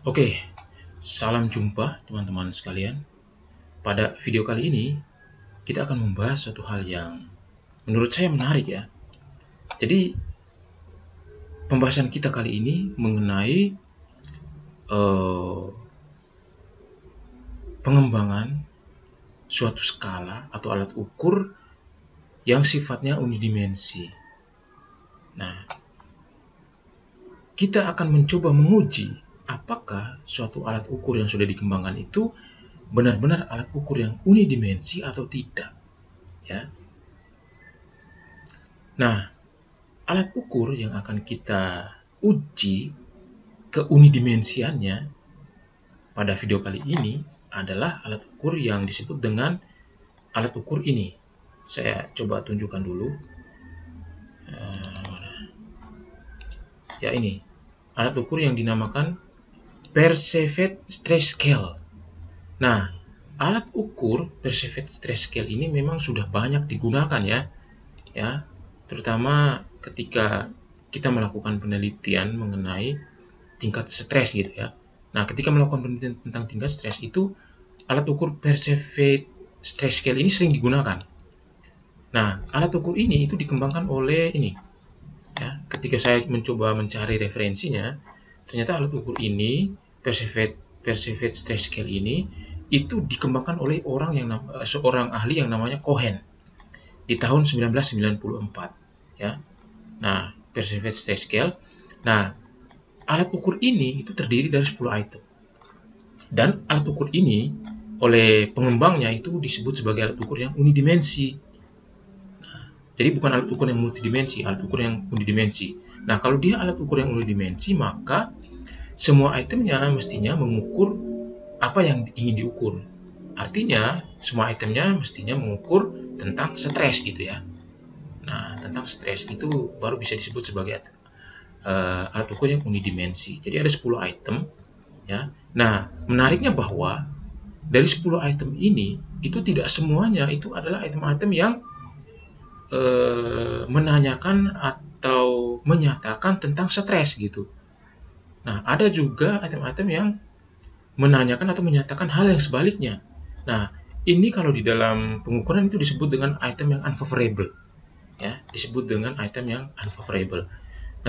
Oke, salam jumpa teman-teman sekalian. Pada video kali ini, kita akan membahas suatu hal yang menurut saya menarik ya. Jadi, pembahasan kita kali ini mengenai eh, pengembangan suatu skala atau alat ukur yang sifatnya unidimensi. Nah, kita akan mencoba menguji apakah suatu alat ukur yang sudah dikembangkan itu benar-benar alat ukur yang unidimensi atau tidak, ya. Nah, alat ukur yang akan kita uji keunidimensiannya pada video kali ini adalah alat ukur yang disebut dengan alat ukur ini. Saya coba tunjukkan dulu. Ya, ini alat ukur yang dinamakan Perceived Stress Scale. Nah, alat ukur Perceived Stress Scale ini memang sudah banyak digunakan ya, terutama ketika kita melakukan penelitian mengenai tingkat stres gitu ya. Nah, ketika melakukan penelitian tentang tingkat stres itu, alat ukur Perceived Stress Scale ini sering digunakan. Nah, alat ukur ini itu dikembangkan oleh ini ya. Ketika saya mencoba mencari referensinya, ternyata alat ukur ini Perceived Stress Scale ini itu dikembangkan oleh seorang ahli yang namanya Cohen di tahun 1994 ya. Nah, Perceived Stress Scale. Nah, alat ukur ini itu terdiri dari 10 item. Dan alat ukur ini oleh pengembangnya itu disebut sebagai alat ukur yang unidimensi. Jadi bukan alat ukur yang multidimensi, alat ukur yang unidimensi. Nah, kalau dia alat ukur yang unidimensi, maka semua itemnya mestinya mengukur apa yang ingin diukur. Artinya, semua itemnya mestinya mengukur tentang stres gitu ya. Nah, tentang stres itu baru bisa disebut sebagai alat ukur yang unidimensi. Jadi ada 10 item ya. Nah, menariknya bahwa dari 10 item ini itu tidak semuanya itu adalah item-item yang menanyakan atau menyatakan tentang stres gitu. Nah, ada juga item-item yang menanyakan atau menyatakan hal yang sebaliknya. Nah, ini kalau di dalam pengukuran itu disebut dengan item yang unfavorable. Ya, disebut dengan item yang unfavorable.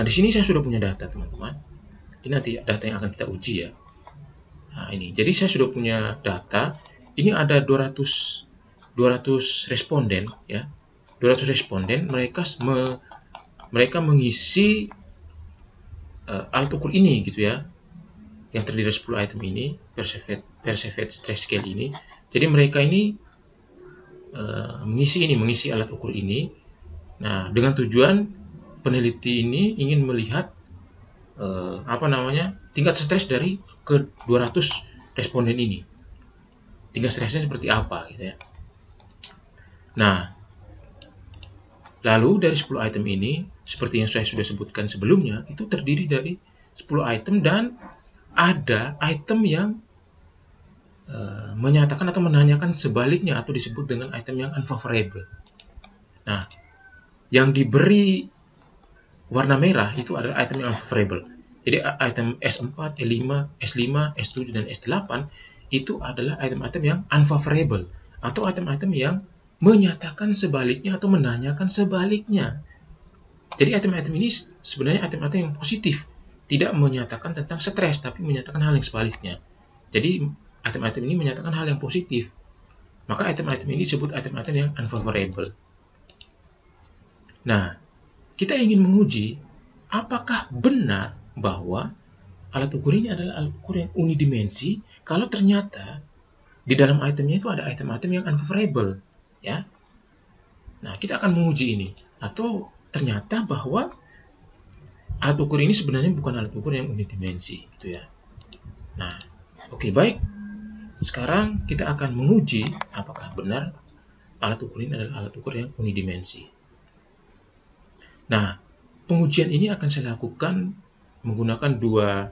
Nah, di sini saya sudah punya data, teman-teman. Ini nanti data yang akan kita uji ya. Nah, ini. Jadi saya sudah punya data. Ini ada 200 responden ya. 200 responden mereka mengisi alat ukur ini gitu ya. Yang terdiri dari 10 item ini, Perceived Stress Scale ini. Jadi mereka ini mengisi alat ukur ini. Nah, dengan tujuan peneliti ini ingin melihat tingkat stres dari ke 200 responden ini. Tingkat stresnya seperti apa gitu ya. Nah, lalu dari 10 item ini, seperti yang saya sudah sebutkan sebelumnya, itu terdiri dari 10 item dan ada item yang menyatakan atau menanyakan sebaliknya atau disebut dengan item yang unfavorable. Nah, yang diberi warna merah itu adalah item yang unfavorable. Jadi item S4, E5, S5, S7, dan S8 itu adalah item-item yang unfavorable atau item-item yang menyatakan sebaliknya atau menanyakan sebaliknya. Jadi item-item ini sebenarnya item-item yang positif, tidak menyatakan tentang stres tapi menyatakan hal yang sebaliknya. Jadi item-item ini menyatakan hal yang positif. Maka item-item ini disebut item-item yang unfavorable. Nah, kita ingin menguji apakah benar bahwa alat ukur ini adalah alat ukur yang unidimensi kalau ternyata di dalam itemnya itu ada item-item yang unfavorable, ya. Nah, kita akan menguji ini atau ternyata bahwa alat ukur ini sebenarnya bukan alat ukur yang unidimensi, gitu ya. Nah, oke, baik. Sekarang kita akan menguji apakah benar alat ukur ini adalah alat ukur yang unidimensi. Nah, pengujian ini akan saya lakukan menggunakan dua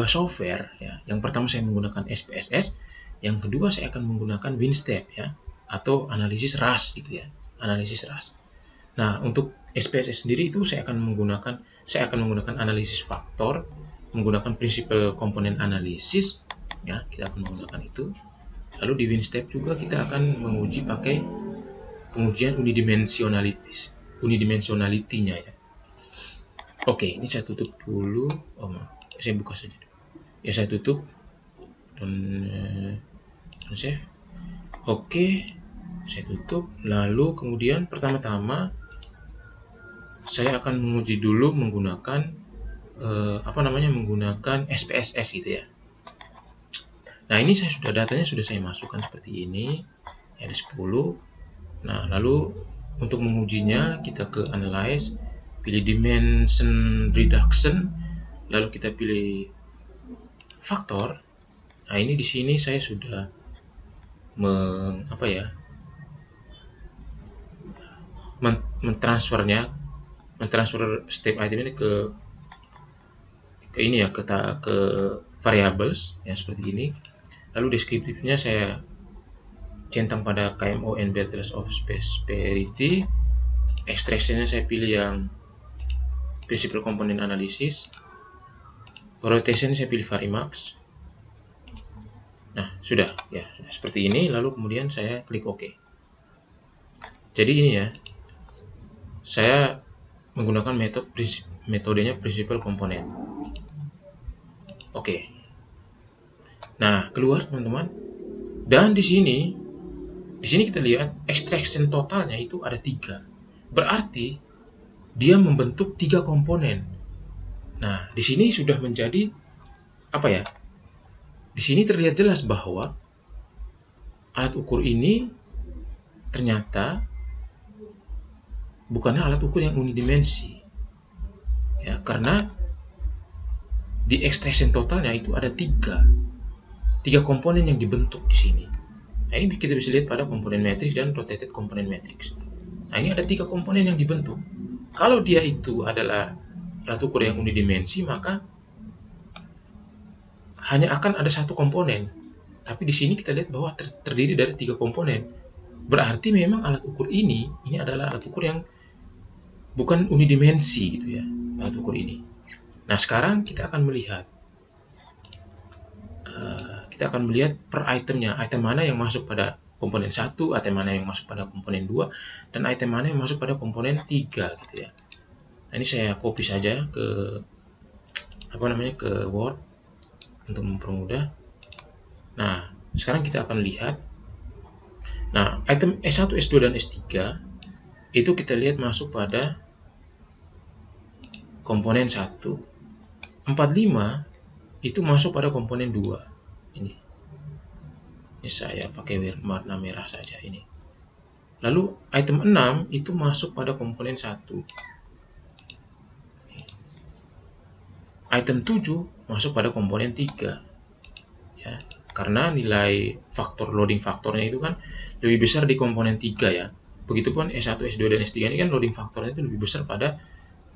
software ya. Yang pertama saya menggunakan SPSS, yang kedua saya akan menggunakan WinStep ya, atau analisis RAS gitu ya, analisis RAS. Nah, untuk SPSS sendiri itu saya akan menggunakan analisis faktor menggunakan prinsip komponen analisis, ya kita akan menggunakan itu. Lalu di WinStep juga kita akan menguji pakai pengujian unidimensionality-nya ya. Oke, ini saya tutup dulu. Oh, saya buka saja. Ya saya tutup dan save. Oke, saya tutup. Lalu kemudian pertama-tama saya akan menguji dulu menggunakan menggunakan SPSS gitu ya. Nah, ini datanya sudah saya masukkan seperti ini. Ada 10. Nah, lalu untuk mengujinya kita ke analyze, pilih dimension reduction, lalu kita pilih faktor. Nah, ini di sini saya sudah mentransfer step item ini ke ini ya, ke variables yang seperti ini. Lalu deskriptifnya saya centang pada KMO and Beatles of Prosperity. Extractionnya saya pilih yang Principal Component Analysis. Rotation saya pilih Varimax. Nah, sudah ya, seperti ini. Lalu kemudian saya klik OK. Jadi ini ya, saya menggunakan metodenya Principal Component. Oke. Nah, keluar teman-teman. Dan di sini kita lihat extraction totalnya itu ada 3. Berarti dia membentuk 3 komponen. Nah, di sini sudah menjadi apa ya? Di sini terlihat jelas bahwa alat ukur ini ternyata bukanlah alat ukur yang unidimensi. Ya, karena di extraction totalnya itu ada 3 komponen yang dibentuk di sini. Nah, ini kita bisa lihat pada komponen matrix dan rotated komponen matrix. Nah, ini ada 3 komponen yang dibentuk. Kalau dia itu adalah alat ukur yang unidimensi, maka hanya akan ada 1 komponen. Tapi di sini kita lihat bahwa terdiri dari 3 komponen. Berarti memang alat ukur ini adalah alat ukur yang bukan unidimensi gitu ya, alat ukur ini. Nah, sekarang kita akan melihat per itemnya, item mana yang masuk pada komponen 1, item mana yang masuk pada komponen 2, dan item mana yang masuk pada komponen 3 gitu ya. Nah, ini saya copy saja ke ke Word untuk mempermudah. Nah, sekarang kita akan lihat. Nah, item S1, S2, dan S3 itu kita lihat masuk pada komponen 1. 45 itu masuk pada komponen 2. Ini saya pakai warna merah saja ini. Lalu item 6 itu masuk pada komponen 1. Item 7 masuk pada komponen 3. Ya, karena nilai loading faktornya itu kan lebih besar di komponen 3 ya. Begitupun S1, S2, dan S3 ini kan loading faktornya itu lebih besar pada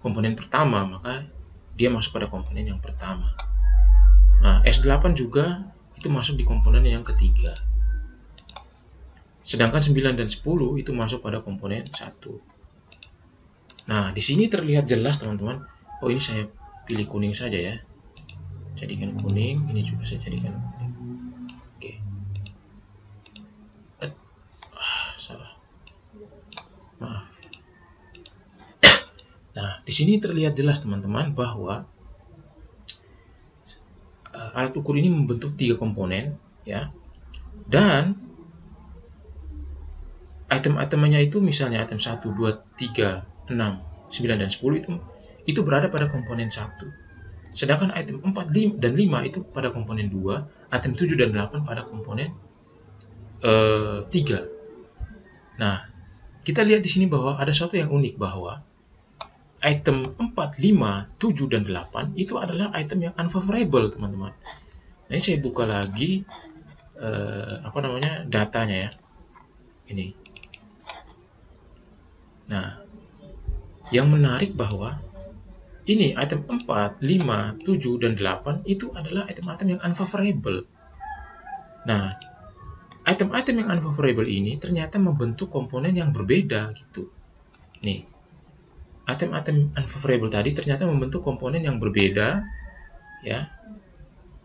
komponen pertama, maka dia masuk pada komponen yang pertama. Nah, S8 juga itu masuk di komponen yang ketiga. Sedangkan 9 dan 10 itu masuk pada komponen 1. Nah, di sini terlihat jelas teman-teman. Oh, ini saya pilih kuning saja ya. Jadikan kuning, ini juga saya jadikan kuning. Oke. Salah. Maaf. Nah, di sini terlihat jelas teman-teman bahwa alat ukur ini membentuk 3 komponen ya. Dan item-itemnya itu misalnya item 1, 2, 3, 6, 9, dan 10 itu berada pada komponen 1. Sedangkan item 4 dan 5 itu pada komponen 2, item 7 dan 8 pada komponen 3. Nah, kita lihat di sini bahwa ada sesuatu yang unik bahwa item 4, 5, 7, dan 8 itu adalah item yang unfavorable, teman-teman. Nah, ini saya buka lagi datanya ya. Ini. Nah, yang menarik bahwa ini item 4, 5, 7, dan 8 itu adalah item-item yang unfavorable. Nah, item-item yang unfavorable ini ternyata membentuk komponen yang berbeda gitu. Nih, item-item unfavorable tadi ternyata membentuk komponen yang berbeda ya,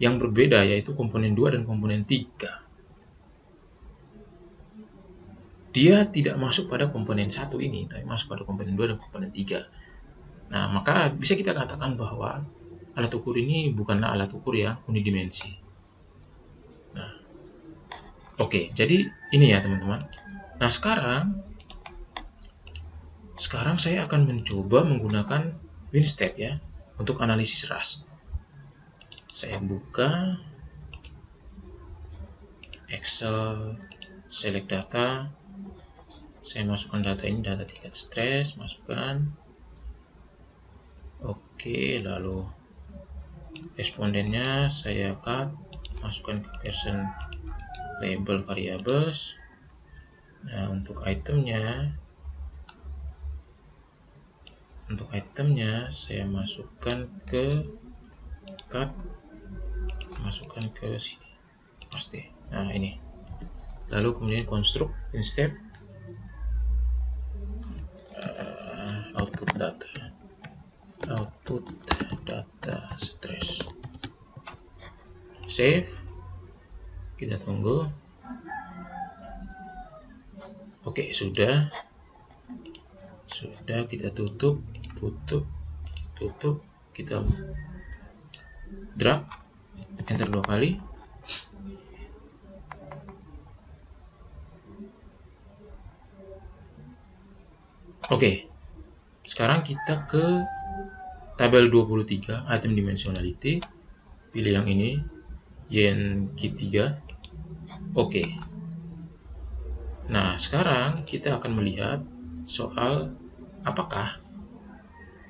yang berbeda, yaitu komponen 2 dan komponen 3. Dia tidak masuk pada komponen 1 ini, tapi masuk pada komponen 2 dan komponen 3. Nah, maka bisa kita katakan bahwa alat ukur ini bukanlah alat ukur yang unidimensi. Nah, oke, jadi ini ya teman-teman. Nah, sekarang saya akan mencoba menggunakan WinStep ya untuk analisis ras. Saya buka Excel, select data. Saya masukkan data ini, data tingkat stres, masukkan. Oke, lalu respondennya saya cut, masukkan ke person label variables. Nah, untuk itemnya saya masukkan ke cut, masukkan ke sini, pasti. Nah, ini. Lalu kemudian construct WinStep output data stress. Save. Kita tunggu. Oke, sudah kita tutup, kita drag, enter 2 kali. Oke, sekarang kita ke tabel 23, item dimensionality. Pilih yang ini, yen Q3. Oke. Nah, sekarang kita akan melihat soal apakah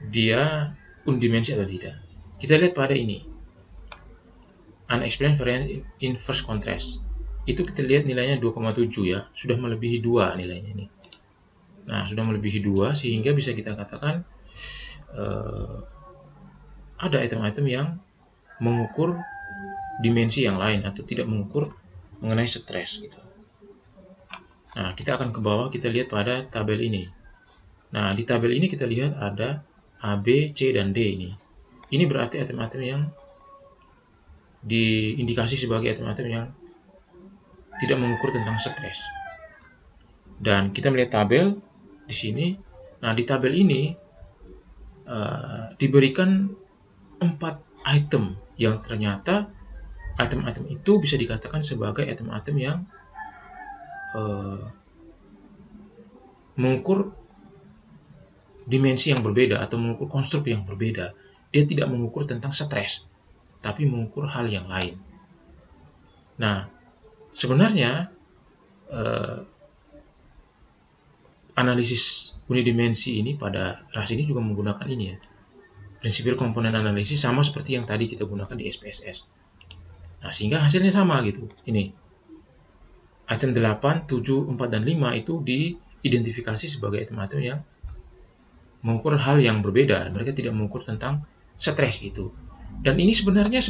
dia unidimensi atau tidak. Kita lihat pada ini, unexplained variance in first contrast. Itu kita lihat nilainya 2,7 ya, sudah melebihi 2 nilainya ini. Nah, sudah melebihi 2 sehingga bisa kita katakan ada item-item yang mengukur dimensi yang lain atau tidak mengukur mengenai stres gitu. Nah, kita akan ke bawah, kita lihat pada tabel ini. Nah, di tabel ini kita lihat ada A, B, C, dan D ini. Ini berarti item-item yang diindikasi sebagai item-item yang tidak mengukur tentang stres. Dan kita melihat tabel di sini. Nah, di tabel ini diberikan 4 item yang ternyata item-item itu bisa dikatakan sebagai item-item yang mengukur dimensi yang berbeda atau mengukur konstruk yang berbeda. Dia tidak mengukur tentang stres, tapi mengukur hal yang lain. Nah, sebenarnya analisis unidimensi ini pada ras ini juga menggunakan ini ya, prinsipil komponen analisis, sama seperti yang tadi kita gunakan di SPSS. Nah, sehingga hasilnya sama gitu. Ini item 8, 7, 4, dan 5 itu diidentifikasi sebagai item-item yang mengukur hal yang berbeda. Mereka tidak mengukur tentang stres gitu. Dan ini sebenarnya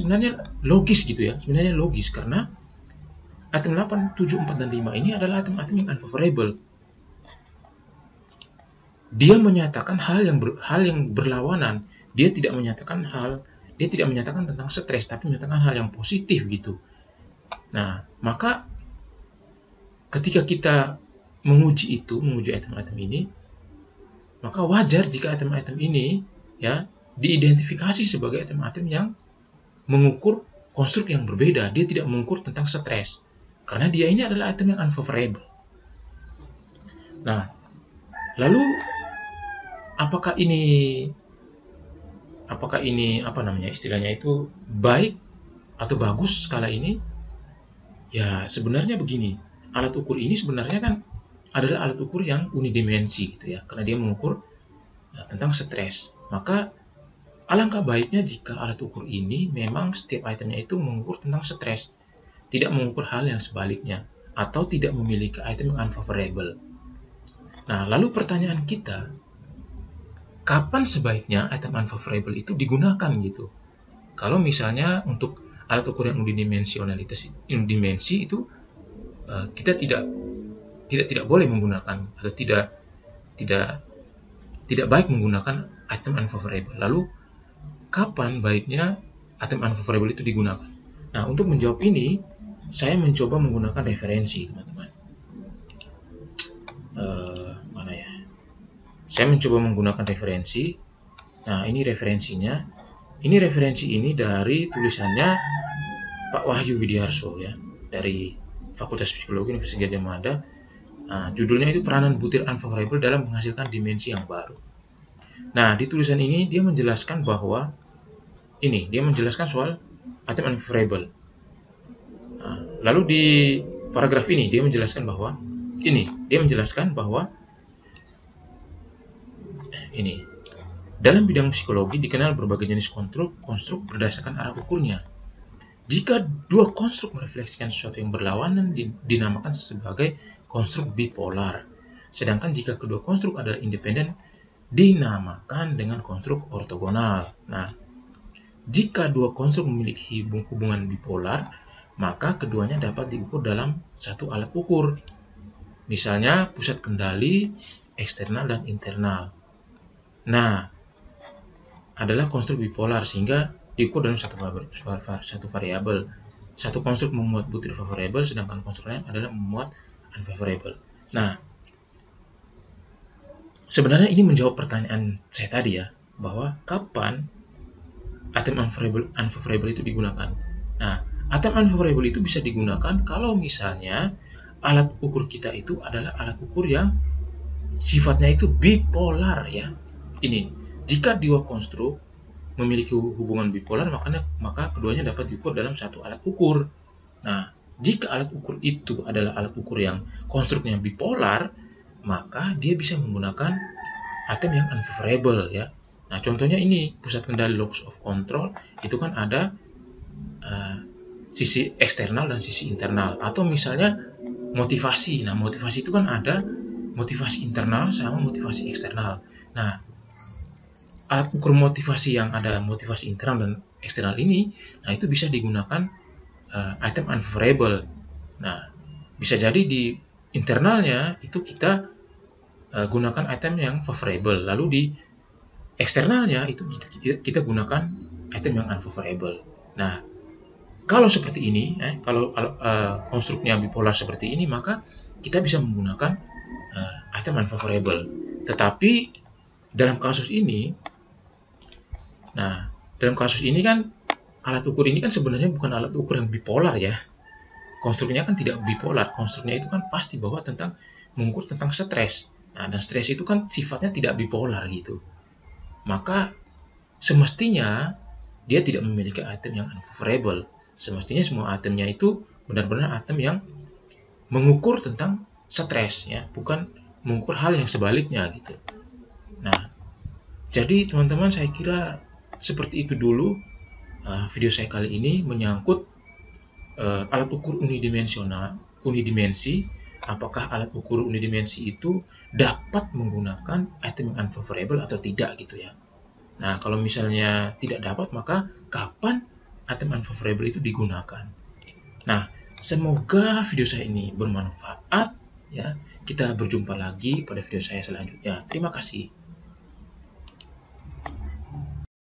logis gitu ya. Sebenarnya logis karena item 8, 7, 4, dan 5 ini adalah item-item yang unfavorable. Dia menyatakan hal yang berlawanan. Dia tidak menyatakan tentang stres, tapi menyatakan hal yang positif gitu. Nah, maka ketika kita menguji item-item ini, maka wajar jika item-item ini ya diidentifikasi sebagai item-item yang mengukur konstruk yang berbeda. Dia tidak mengukur tentang stres karena dia ini adalah item yang unfavorable. Nah, lalu apakah ini istilahnya itu baik atau bagus skala ini? Ya, sebenarnya begini. Alat ukur ini sebenarnya kan adalah alat ukur yang unidimensi gitu ya, karena dia mengukur tentang stres. Maka alangkah baiknya jika alat ukur ini memang setiap itemnya itu mengukur tentang stres, tidak mengukur hal yang sebaliknya, atau tidak memiliki item yang unfavorable. Nah, lalu pertanyaan kita, kapan sebaiknya item unfavorable itu digunakan gitu? Kalau misalnya untuk alat ukur yang unidimensi itu kita tidak boleh menggunakan atau tidak baik menggunakan item unfavorable. Lalu kapan baiknya item unfavorable itu digunakan. Nah, untuk menjawab ini, saya mencoba menggunakan referensi, teman-teman. Mana ya? Saya mencoba menggunakan referensi. Nah, ini referensinya. Ini referensi ini dari tulisannya Pak Wahyu Widiarso ya, dari Fakultas Psikologi Universitas Gadjah Mada. Nah, judulnya itu peranan butir unfavorable dalam menghasilkan dimensi yang baru. Nah, di tulisan ini dia menjelaskan bahwa dia menjelaskan soal item unfavorable. Nah, lalu di paragraf ini dia menjelaskan bahwa ini dalam bidang psikologi dikenal berbagai jenis konstruk berdasarkan arah ukurnya. Jika dua konstruk merefleksikan sesuatu yang berlawanan dinamakan sebagai konstruk bipolar. Sedangkan jika kedua konstruk adalah independen dinamakan dengan konstruk ortogonal. Nah, jika dua konstruk memiliki hubungan bipolar, maka keduanya dapat diukur dalam satu alat ukur. Misalnya pusat kendali, eksternal dan internal. Nah, adalah konstruk bipolar sehingga diukur dalam satu variabel. Satu konstruk memuat butir favorable, sedangkan konstruk lain adalah memuat unfavorable. Nah, sebenarnya ini menjawab pertanyaan saya tadi ya, bahwa kapan item unfavorable itu digunakan. Nah, item unfavorable itu bisa digunakan kalau misalnya alat ukur kita itu adalah alat ukur yang sifatnya itu bipolar ya. Ini, jika dua konstruk memiliki hubungan bipolar, maka keduanya dapat diukur dalam satu alat ukur. Nah, jika alat ukur itu adalah alat ukur yang konstruknya bipolar, maka dia bisa menggunakan item yang unfavorable ya. Nah, contohnya ini pusat kendali locus of control itu kan ada sisi eksternal dan sisi internal. Atau misalnya motivasi. Nah, motivasi itu kan ada motivasi internal sama motivasi eksternal. Nah, alat ukur motivasi yang ada motivasi internal dan eksternal ini, nah itu bisa digunakan item unfavorable. Nah, bisa jadi di internalnya itu kita gunakan item yang favorable, lalu di eksternalnya itu kita gunakan item yang unfavorable. Nah, kalau seperti ini, kalau konstruknya bipolar seperti ini, maka kita bisa menggunakan item unfavorable. Tetapi dalam kasus ini, kan alat ukur ini kan sebenarnya bukan alat ukur yang bipolar ya. Konstruknya kan tidak bipolar. Konstruknya itu kan pasti bahwa mengukur tentang stres. Nah, dan stres itu kan sifatnya tidak bipolar gitu. Maka semestinya dia tidak memiliki item yang unfavorable. Semestinya semua itemnya itu benar-benar item yang mengukur tentang stres ya, bukan mengukur hal yang sebaliknya gitu. Nah, jadi teman-teman saya kira seperti itu dulu video saya kali ini menyangkut alat ukur unidimensi. Apakah alat ukur unidimensi itu dapat menggunakan item yang unfavorable atau tidak gitu ya. Nah, kalau misalnya tidak dapat, maka kapan item unfavorable itu digunakan. Nah, semoga video saya ini bermanfaat ya. Kita berjumpa lagi pada video saya selanjutnya. Terima kasih.